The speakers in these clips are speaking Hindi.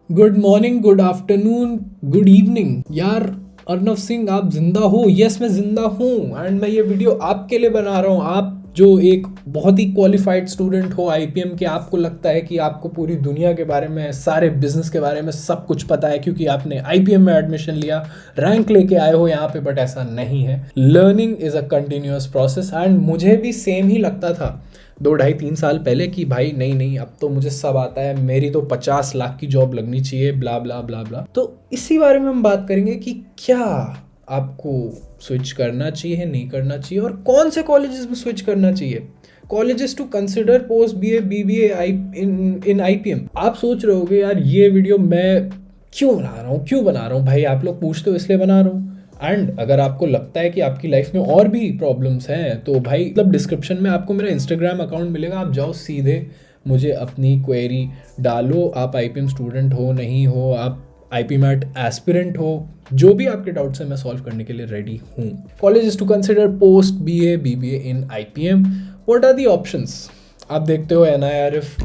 Good morning, good afternoon, good evening यार। अर्नव सिंह, आप जिंदा हो? यस, मैं जिंदा हूँ। एंड मैं ये वीडियो आपके लिए बना रहा हूँ। आप जो एक बहुत ही क्वालिफाइड स्टूडेंट हो आईपीएम के, आपको लगता है कि आपको पूरी दुनिया के बारे में, सारे बिजनेस के बारे में सब कुछ पता है क्योंकि आपने आईपीएम में एडमिशन लिया, रैंक लेके आए हो यहाँ पे। बट ऐसा नहीं है। Learning is a continuous process. And मुझे भी सेम ही लगता था 2 ढाई 3 साल पहले कि भाई नहीं नहीं, अब तो मुझे सब आता है, मेरी तो 50 लाख की जॉब लगनी चाहिए, ब्ला ब्ला ब्ला ब्ला। तो इसी बारे में हम बात करेंगे कि क्या आपको स्विच करना चाहिए, नहीं करना चाहिए, और कौन से कॉलेजेस में स्विच करना चाहिए। Colleges to consider post B A B B A in I P M. आप सोच रहे होगे यार ये वीडियो मैं क्यों बना रहा हूँ भाई। आप लोग पूछते हो इसलिए बना रहा हूँ। एंड अगर आपको लगता है कि आपकी लाइफ में और भी प्रॉब्लम्स हैं तो भाई मतलब डिस्क्रिप्शन में आपको मेरा इंस्टाग्राम अकाउंट मिलेगा, आप जाओ सीधे मुझे अपनी क्वेरी डालो। आप आईपीएम स्टूडेंट हो, नहीं हो, आप आईपी मैट एस्पिरेंट हो, जो भी आपके डाउट्स हैं मैं सॉल्व करने के लिए रेडी हूँ। Colleges to consider post B A B B A in I P M, what are the options. आप देखते हो NIRF।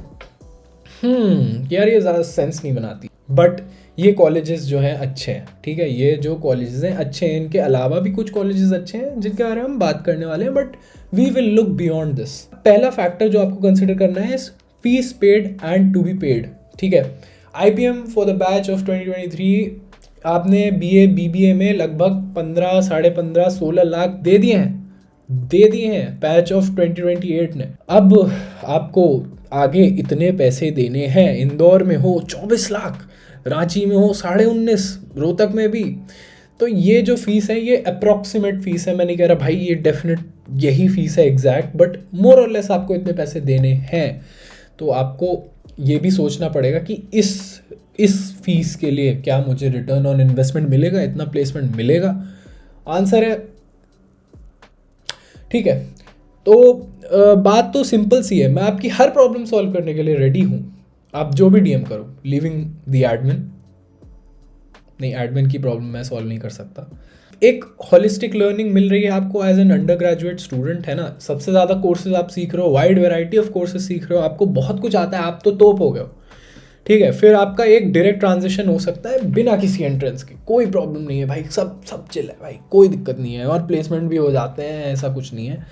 यार ये ज़्यादा सेंस नहीं बनाती, बट ये कॉलेजेस जो हैं अच्छे हैं, ठीक है। ये जो कॉलेजेस हैं अच्छे हैं, इनके अलावा भी कुछ कॉलेजेस अच्छे हैं जिनके बारे में हम बात करने वाले हैं, but we will look beyond this. पहला फैक्टर जो आपको कंसिडर करना है, fees paid and to be paid, ठीक है। IPM for the batch of 2023, आपने BA BBA में लगभग 15, 15.5, 16 लाख दे दिए हैं बैच ऑफ 2028 ने। अब आपको आगे इतने पैसे देने हैं। इंदौर में हो 24 लाख, रांची में हो 19.5, रोहतक में भी। तो ये जो फीस है ये अप्रॉक्सीमेट फीस है, मैं नहीं कह रहा भाई ये डेफिनेट यही फीस है एग्जैक्ट, बट मोर और लेस आपको इतने पैसे देने हैं। तो आपको ये भी सोचना पड़ेगा कि इस फीस के लिए क्या मुझे रिटर्न ऑन इन्वेस्टमेंट मिलेगा, इतना प्लेसमेंट मिलेगा। आंसर है ठीक है। तो बात तो सिंपल सी है, मैं आपकी हर प्रॉब्लम सॉल्व करने के लिए रेडी हूँ। आप जो भी डीएम करो, लिविंग द एडमिन। नहीं, एडमिन की प्रॉब्लम मैं सॉल्व नहीं कर सकता। एक होलिस्टिक लर्निंग मिल रही है आपको as an undergraduate student, है ना। सबसे ज़्यादा कोर्सेज आप सीख रहे हो, वाइड वेराइटी ऑफ कोर्सेज सीख रहे हो, आपको बहुत कुछ आता है, आप तो तोप हो गए हो, ठीक है। फिर आपका एक डायरेक्ट ट्रांजिशन हो सकता है बिना किसी एंट्रेंस के, कोई प्रॉब्लम नहीं है भाई, सब सब चिल है भाई, कोई दिक्कत नहीं है, और प्लेसमेंट भी हो जाते हैं, ऐसा कुछ नहीं है।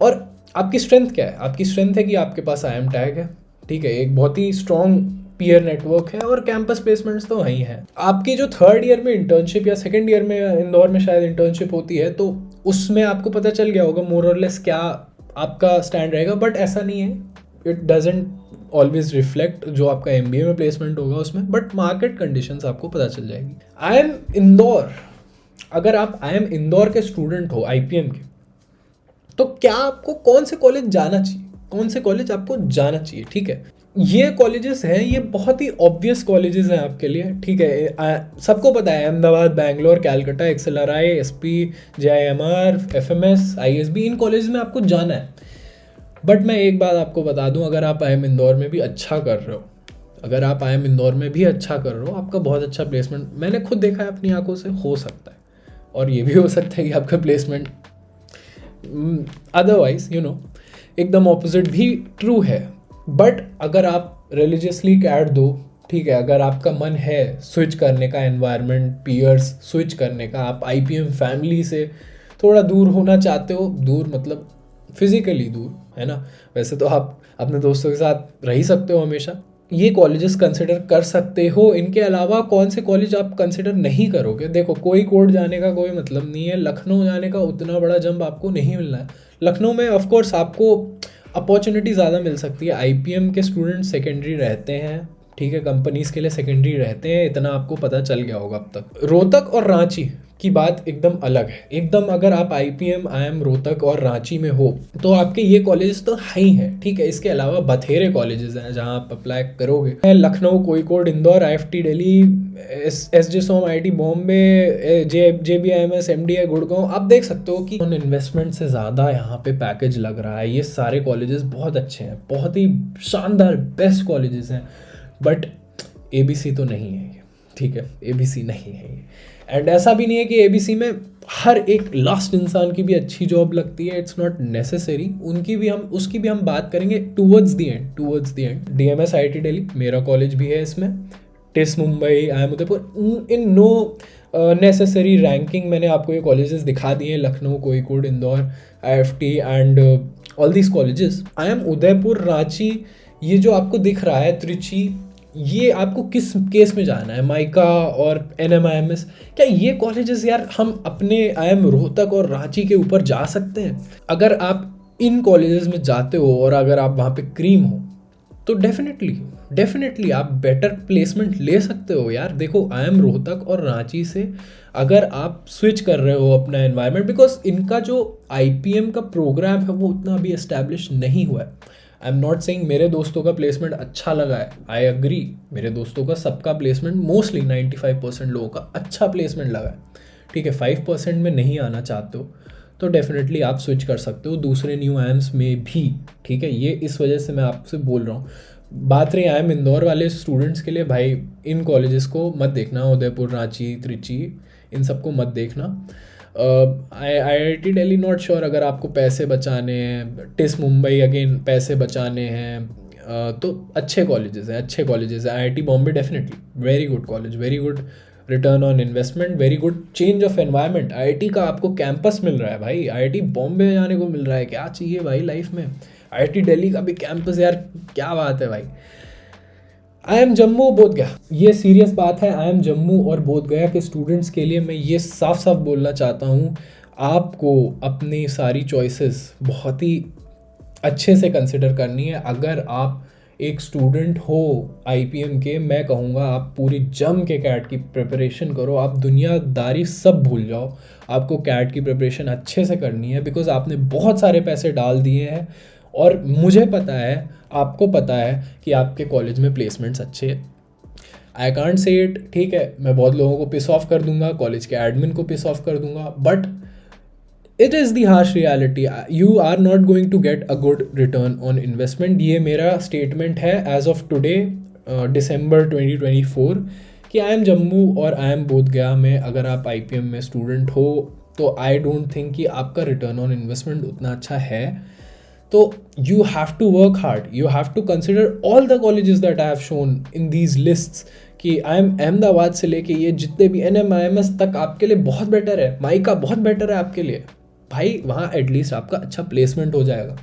और आपकी स्ट्रेंथ क्या है? आपकी स्ट्रेंथ है कि आपके पास IIM टैग है, ठीक है, एक बहुत ही स्ट्रॉन्ग पीयर नेटवर्क है, और कैंपस प्लेसमेंट्स तो वहीं हैं। आपकी जो 3rd ईयर में इंटर्नशिप या 2nd ईयर में इंदौर में शायद इंटर्नशिप होती है, तो उसमें आपको पता चल गया होगा मोर और लेस क्या आपका स्टैंड रहेगा। बट ऐसा नहीं है, इट डजेंट ऑलवेज रिफ्लेक्ट जो आपका MBA में प्लेसमेंट होगा उसमें, बट मार्केट कंडीशंस आपको पता चल जाएगी। IIM इंदौर, अगर आप IIM इंदौर के स्टूडेंट हो IPM के, तो क्या आपको कौन से कॉलेज जाना चाहिए, कौन से कॉलेज आपको जाना चाहिए, ठीक है। ये कॉलेजेस हैं, ये बहुत ही ऑब्वियस कॉलेजेस हैं आपके लिए, ठीक है। सबको पता है, Ahmedabad, Bangalore, Calcutta, XLRI, SP, JIMR, FMS, ISB, in college में आपको जाना है। बट मैं एक बात आपको बता दूं, अगर आप IIM इंदौर में भी अच्छा कर रहे हो, अगर आप IIM इंदौर में भी अच्छा कर रहे हो, आपका बहुत अच्छा प्लेसमेंट मैंने खुद देखा है अपनी आंखों से, हो सकता है। और ये भी हो सकता है कि आपका प्लेसमेंट अदरवाइज एकदम ऑपोजिट भी ट्रू है। बट अगर आप रिलीजियसली कैड दो, ठीक है, अगर आपका मन है स्विच करने का, एनवायरनमेंट, पीयर्स स्विच करने का, आप IPM फैमिली से थोड़ा दूर होना चाहते हो, दूर मतलब फिजिकली दूर, है ना। वैसे तो आप अपने दोस्तों के साथ रह ही सकते हो हमेशा। ये कॉलेजेस कंसिडर कर सकते हो। इनके अलावा कौन से कॉलेज आप कंसिडर नहीं करोगे? देखो, कोई कोर्ट जाने का कोई मतलब नहीं है, लखनऊ जाने का उतना बड़ा जंप आपको नहीं मिलना है। लखनऊ में ऑफ कोर्स आपको अपॉर्चुनिटी ज़्यादा मिल सकती है। IPM के स्टूडेंट सेकेंडरी रहते हैं, ठीक है, कंपनीज़ के लिए सेकेंडरी रहते हैं, इतना आपको पता चल गया होगा अब तक। रोहतक और रांची की बात एकदम अलग है, एकदम। अगर आप IPM IIM रोहतक और रांची में हो तो आपके ये कॉलेजेस तो है ही हैं, ठीक है। इसके अलावा बथेरे कॉलेजेस हैं जहां आप अप्लाई करोगे। लखनऊ, कोईकोड, इंदौर, IFT दिल्ली, SJ सोम, IIT Bombay, JBIMS, MDI Gurgaon. आप देख सकते हो कि उन इन्वेस्टमेंट से ज़्यादा यहाँ पे पैकेज लग रहा है। ये सारे कॉलेजेस बहुत अच्छे हैं, बहुत ही शानदार बेस्ट कॉलेजेस हैं, बट ABC तो नहीं है ये, ठीक है, ABC नहीं है ये। एंड ऐसा भी नहीं है कि ABC में हर एक लास्ट इंसान की भी अच्छी जॉब लगती है, इट्स नॉट नेसेसरी। उसकी भी हम बात करेंगे towards the end. DMS IIT Delhi मेरा कॉलेज भी है इसमें, TISS Mumbai, IIM Udaipur, in no necessary ranking मैंने आपको ये कॉलेजेस दिखा दिए हैं, Lucknow, Kozhikode, Indore, IFT and all these colleges. IIM Udaipur, Ranchi, ये जो आपको दिख रहा है, त्रिची, ये आपको किस केस में जाना है, माइका और NMIMS, क्या ये कॉलेजेस यार हम अपने IIM रोहतक और रांची के ऊपर जा सकते हैं? अगर आप इन कॉलेजेस में जाते हो और अगर आप वहाँ पे क्रीम हो तो डेफिनेटली आप बेटर प्लेसमेंट ले सकते हो यार। देखो IIM रोहतक और रांची से अगर आप स्विच कर रहे हो अपना एनवायरनमेंट, बिकॉज इनका जो IPM का प्रोग्राम है वो उतना अभी एस्टैब्लिश नहीं हुआ है। आई एम नॉट सेइंग मेरे दोस्तों का प्लेसमेंट अच्छा लगा है, आई एग्री, मेरे दोस्तों का सबका प्लेसमेंट मोस्टली 95% लोगों का अच्छा प्लेसमेंट लगा है, ठीक है। 5% में नहीं आना चाहते हो तो डेफिनेटली आप स्विच कर सकते हो दूसरे न्यू IIMs में भी, ठीक है। ये इस वजह से मैं आपसे बोल रहा हूँ। बात रही IIM इंदौर वाले स्टूडेंट्स के लिए, भाई इन कॉलेजेस को मत देखना, उदयपुर, रांची, त्रिची, इन सबको मत देखना। IIT दिल्ली नॉट श्योर, अगर आपको पैसे बचाने हैं, टिस मुंबई अगेन पैसे बचाने हैं, तो अच्छे कॉलेजेस हैं, IIT Bombay definitely very good college, very good return on investment, very good change of environment. IIT का आपको कैंपस मिल रहा है भाई, IIT बॉम्बे जाने को मिल रहा है, क्या चाहिए भाई लाइफ में। IIT दिल्ली का भी कैंपस यार, क्या बात है भाई। IIM जम्मू बोध गया, ये सीरियस बात है। IIM जम्मू और बोध गया के स्टूडेंट्स के लिए मैं ये साफ साफ बोलना चाहता हूँ, आपको अपनी सारी चॉइसेस बहुत ही अच्छे से कंसिडर करनी है। अगर आप एक स्टूडेंट हो IPM के, मैं कहूँगा आप पूरी जम के कैट की प्रिपरेशन करो, आप दुनियादारी सब भूल जाओ, आपको कैट की प्रिपरेशन अच्छे से करनी है, बिकॉज आपने बहुत सारे पैसे डाल दिए हैं और मुझे पता है, आपको पता है कि आपके कॉलेज में प्लेसमेंट्स अच्छे हैं। आई कांट से इट, ठीक है, मैं बहुत लोगों को पिस ऑफ कर दूंगा, कॉलेज के एडमिन को पिस ऑफ कर दूंगा, but it is the harsh reality, you are not going to get a good return on investment. ये मेरा स्टेटमेंट है एज ऑफ टुडे December 2024 कि IIM जम्मू और IIM बोध गया में अगर आप IPM में स्टूडेंट हो तो आई डोंट थिंक कि आपका रिटर्न ऑन इन्वेस्टमेंट उतना अच्छा है। तो you have to work hard, you have to consider all the colleges that I have shown in these lists कि IIM अहमदाबाद से लेके ये जितने भी NMIMS तक आपके लिए बहुत बेटर है, माइका बहुत बेटर है आपके लिए भाई, वहाँ एटलीस्ट आपका अच्छा प्लेसमेंट हो जाएगा।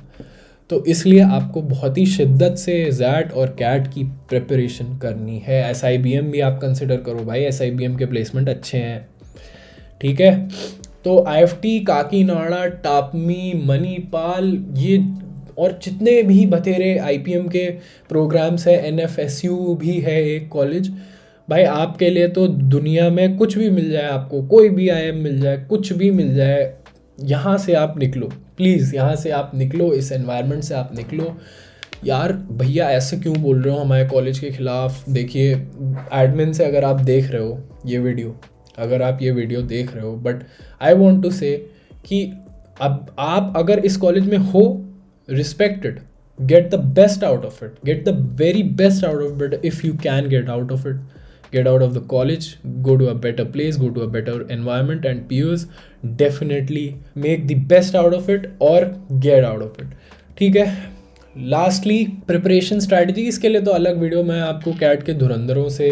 तो इसलिए आपको बहुत ही शिद्दत से जैट और कैट की प्रिपरेशन करनी है। SIBM भी आप कंसिडर करो भाई, SIBM के प्लेसमेंट अच्छे हैं, ठीक है। तो IFT, काकीनाडा, टापमी, मणिपाल, ये और जितने भी बतेरे IPM के प्रोग्राम्स हैं, NFSU भी है एक कॉलेज, भाई आपके लिए तो दुनिया में कुछ भी मिल जाए, आपको कोई भी IIM मिल जाए, कुछ भी मिल जाए, यहाँ से आप निकलो प्लीज़, यहाँ से आप निकलो, इस एनवायरनमेंट से आप निकलो। यार भैया ऐसे क्यों बोल रहे हो हमारे कॉलेज के ख़िलाफ़? देखिए एडमिन से अगर आप देख रहे हो ये वीडियो, अगर आप ये वीडियो देख रहे हो, बट आई वांट टू से कि अब आप अगर इस कॉलेज में हो, respected, get the best out of it, get the very best out of it if you can get out of it. Get out of the college, go to a better place, go to a better environment and peers, definitely make the best out of it or get out of it, ठीक है। लास्टली प्रिपरेशन स्ट्रैटेजी, इसके लिए तो अलग वीडियो मैं आपको कैट के धुरंधरों से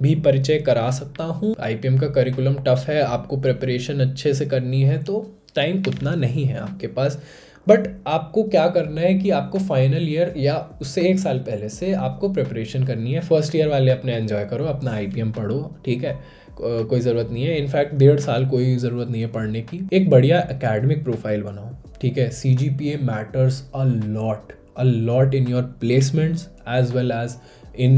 भी परिचय करा सकता हूँ। IPM का करिकुलम टफ है, आपको प्रिपरेशन अच्छे से करनी है तो टाइम उतना नहीं है आपके पास, बट आपको क्या करना है कि आपको फाइनल ईयर या उससे एक साल पहले से आपको प्रिपरेशन करनी है। फर्स्ट ईयर वाले अपने एंजॉय करो, अपना IPM पढ़ो, ठीक है, कोई ज़रूरत नहीं है, इनफैक्ट 1.5 साल कोई ज़रूरत नहीं है पढ़ने की। एक बढ़िया एकेडमिक प्रोफाइल बनाओ, ठीक है। CGPA matters a lot in your placements as well as in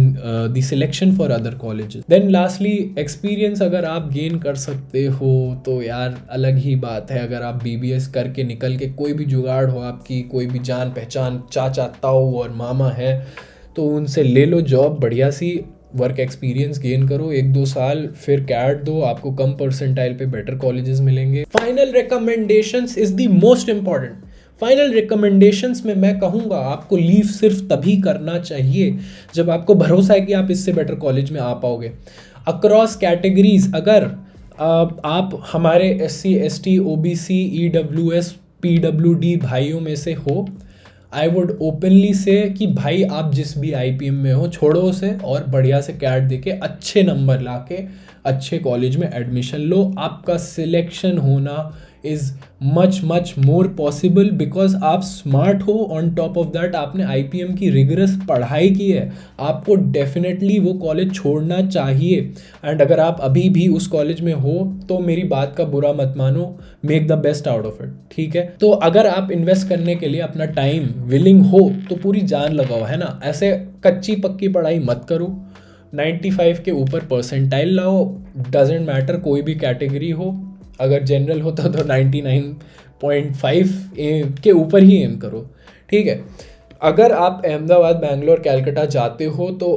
the selection for other colleges. Then lastly experience अगर आप गेन कर सकते हो तो यार अलग ही बात है। अगर आप BBS करके निकल के कोई भी जुगाड़ हो, आपकी कोई भी जान पहचान चाचा ताऊ और मामा है तो उनसे ले लो जॉब, बढ़िया सी वर्क एक्सपीरियंस गेन करो 1-2 साल, फिर कैट दो, आपको कम परसेंटाइल पे बेटर कॉलेजेस मिलेंगे। Final recommendations is the most important. Final recommendations में मैं कहूँगा आपको लीव सिर्फ तभी करना चाहिए जब आपको भरोसा है कि आप इससे बेटर कॉलेज में आ पाओगे। अक्रॉस कैटेगरीज, अगर आप हमारे SC ST OBC EWS PWD भाइयों में से हो, आई वुड ओपनली से कि भाई आप जिस भी IPM में हो छोड़ो उसे और बढ़िया से कैट दे के अच्छे नंबर ला के अच्छे कॉलेज में एडमिशन लो। आपका सिलेक्शन होना is much much more possible because आप स्मार्ट हो। ऑन टॉप ऑफ दैट आपने IPM की रिगरस पढ़ाई की है, आपको डेफिनेटली वो कॉलेज छोड़ना चाहिए। एंड अगर आप अभी भी उस कॉलेज में हो तो मेरी बात का बुरा मत मानो, make the best out of it, ठीक है। तो अगर आप इन्वेस्ट करने के लिए अपना टाइम विलिंग हो तो पूरी जान लगाओ, है ना। ऐसे कच्ची पक्की पढ़ाई मत करो। 95 के ऊपर परसेंटाइल लाओ, डजेंट मैटर कोई भी कैटेगरी हो। अगर जनरल होता तो 99.5 के ऊपर ही एम करो, ठीक है। अगर आप अहमदाबाद, बैंगलोर, कैलकाटा जाते हो तो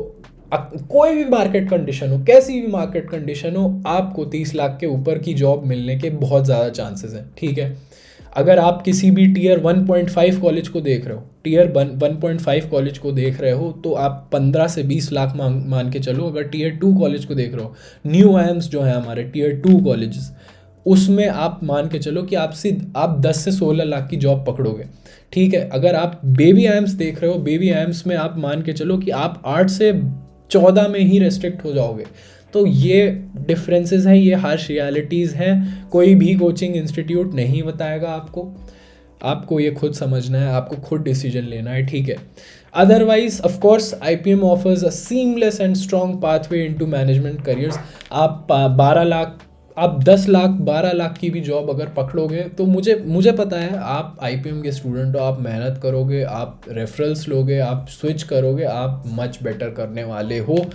कोई भी मार्केट कंडीशन हो, कैसी भी मार्केट कंडीशन हो, आपको 30 लाख के ऊपर की जॉब मिलने के बहुत ज़्यादा चांसेस हैं, ठीक है। अगर आप किसी भी टियर 1.5 कॉलेज को देख रहे हो, टियर 1.5 कॉलेज को देख रहे हो तो आप 15 से 20 लाख मान के चलो। अगर टियर 2 कॉलेज को देख रहे हो, न्यू आइम्स जो है हमारे टियर 2 कॉलेजेस, उसमें आप मान के चलो कि आप 10 से 16 लाख की जॉब पकड़ोगे, ठीक है। अगर आप बेबी आइम्स देख रहे हो, बेबी आइम्स में आप मान के चलो कि आप 8 से 14 में ही रेस्ट्रिक्ट हो जाओगे। तो ये डिफरेंसेस हैं, ये हार्श रियलिटीज़ हैं, कोई भी कोचिंग इंस्टीट्यूट नहीं बताएगा आपको, आपको ये खुद समझना है, आपको खुद डिसीजन लेना है, ठीक है। Otherwise of course IPM offers a seamless and strong pathway into management careers. आप 12 लाख, आप 10 लाख 12 लाख की भी जॉब अगर पकड़ोगे तो मुझे पता है आप IPM के स्टूडेंट हो, आप मेहनत करोगे, आप रेफरल्स लोगे, आप स्विच करोगे, आप मच बेटर करने वाले हो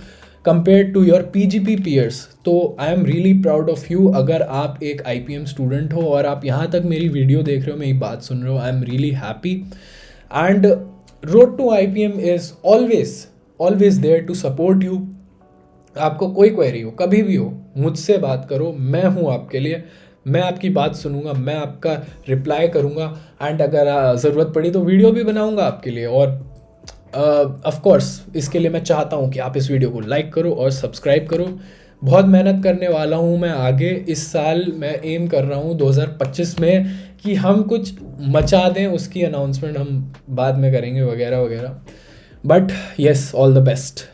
compare to your PGP peers। तो I am really proud of you. अगर आप एक IPM स्टूडेंट हो और आप यहाँ तक मेरी वीडियो देख रहे हो, मेरी बात सुन रहे हो, I am really happy. And road to IPM is always there to support you. आपको कोई क्वेरी हो, कभी भी हो, मुझसे बात करो, मैं हूँ आपके लिए, मैं आपकी बात सुनूंगा, मैं आपका रिप्लाई करूँगा। एंड अगर ज़रूरत पड़ी तो वीडियो भी बनाऊँगा आपके लिए। और ऑफ कोर्स इसके लिए मैं चाहता हूँ कि आप इस वीडियो को लाइक करो और सब्सक्राइब करो। बहुत मेहनत करने वाला हूँ मैं आगे। इस साल मैं एम कर रहा हूँ 2025 में कि हम कुछ मचा दें, उसकी अनाउंसमेंट हम बाद में करेंगे वगैरह वगैरह। But yes, all the best.